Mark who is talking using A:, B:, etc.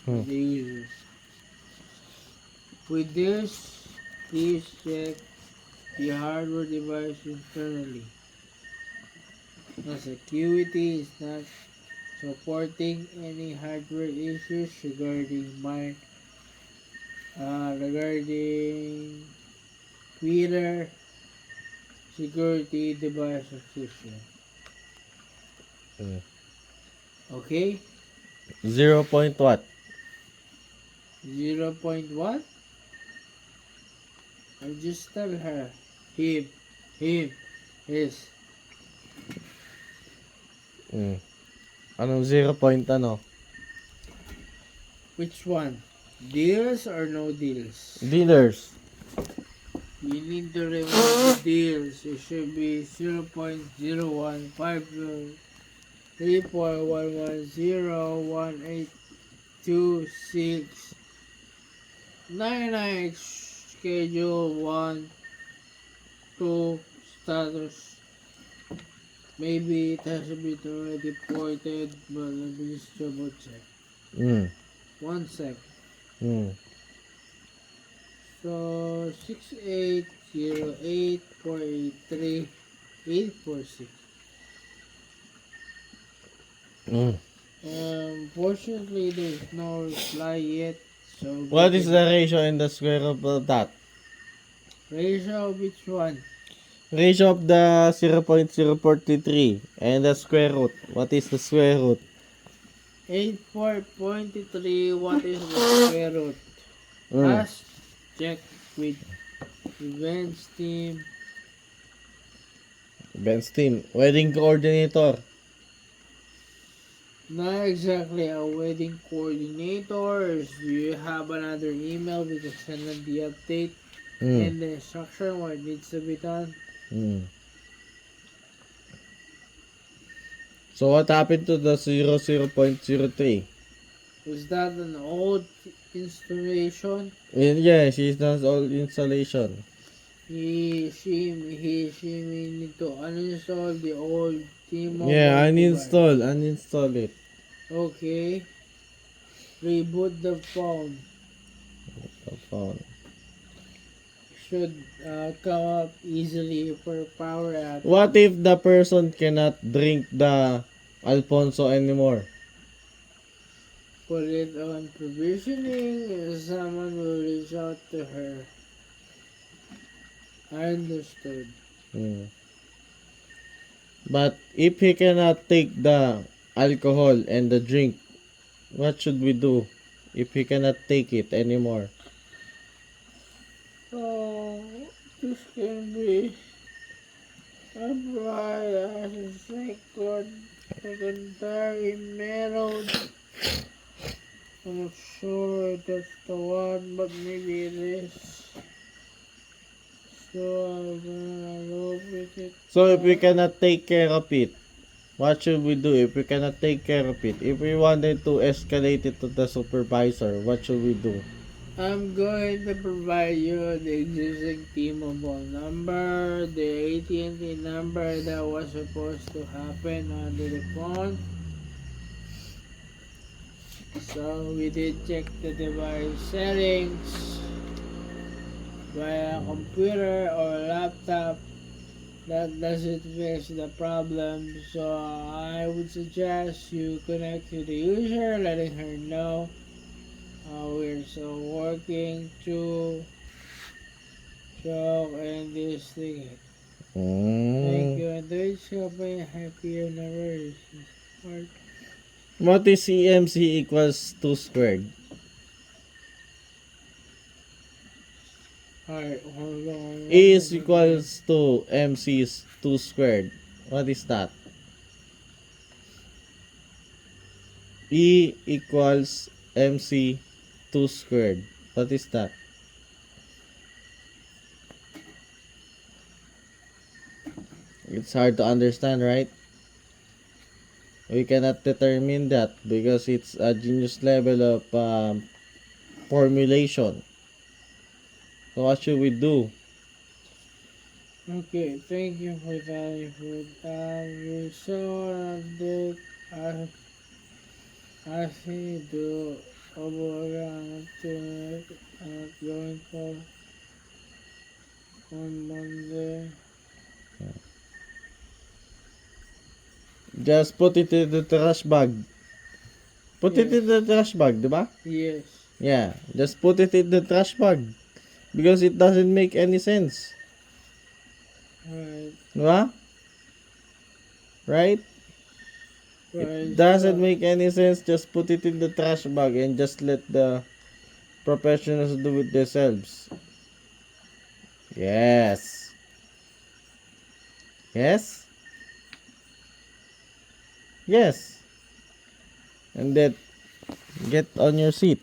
A: Hmm.
B: the user. With this, please check the hardware device internally. The security is not supporting any hardware issues regarding Twitter security device subscription.
A: Hmm.
B: Okay?
A: 0 point what?
B: 0 point what? I just tell her. Him, his.
A: Hmm. Anong 0 point ano?
B: Which one? Deals or no deals?
A: Dealers.
B: You need to remove the deals. It should be 0.0153.110182699 schedule 1 2 status. Maybe it has been already ported, but let me just double check.
A: Hmm.
B: 1 sec.
A: Hmm.
B: So 6808483846.
A: Hmm.
B: Fortunately, there's no reply yet, so we
A: What is the
B: can
A: ratio and the square of that?
B: ratio which one?
A: Ratio of the 0.043 and the square root. What is the square root?
B: 84.3. What is the square root?
A: Hmm.
B: Ask, check with events team.
A: Ben's team. Wedding coordinator.
B: Not exactly a wedding coordinator. Do you have another email? We can send them the update
A: Hmm.
B: and the instruction what needs to be done.
A: Hmm. So what happened to the 0.03?
B: Is that an old installation?
A: Yeah, she's done all installation.
B: She may need to uninstall the old
A: Yeah,
B: T-Mobile device.
A: uninstall it.
B: Okay. Reboot the phone.
A: The phone.
B: Should come up easily for power
A: What
B: outage.
A: if the person cannot drink the Alfonso anymore?
B: Put it on provisioning and someone will reach out to her. I understood.
A: Hmm. But if he cannot take the alcohol and the drink, what should we do if he cannot take it anymore?
B: So, this can be applied as a secondary method. I'm not sure that's the one, but maybe it is. So I'm gonna look with it.
A: So if we cannot take care of it, what should we do if we cannot take care of it? If we wanted to escalate it to the supervisor, what should we do?
B: I'm going to provide you the existing T-Mobile number, the AT&T number that was supposed to happen under the phone. So we did check the device settings via computer or laptop. That doesn't fix the problem. So I would suggest you connect to the user, letting her know we're still working to show and this thing. Thank
A: Mm.
B: you. And do it shopping happier never is.
A: What is EMC equals 2 squared?
B: Alright, hold on
A: E
B: one
A: is
B: second here.
A: equals to MC is 2 squared. What is that? E equals MC 2 squared. What is that? It's hard to understand, right? We cannot determine that because it's a genius level of formulation. So what should we do?
B: Okay, thank you for that. You saw that I see do overrun to going for on Monday.
A: Just put it in the trash bag. Put it
B: Yes.
A: in the trash bag, diba?
B: Yes.
A: Yeah, just put it in the trash bag. Because it doesn't make any sense.
B: Right.
A: Diba? Right?
B: Right.
A: It doesn't make any sense. Just put it in the trash bag and just let the professionals do it themselves. Yes. Yes? Yes. And then get on your seat.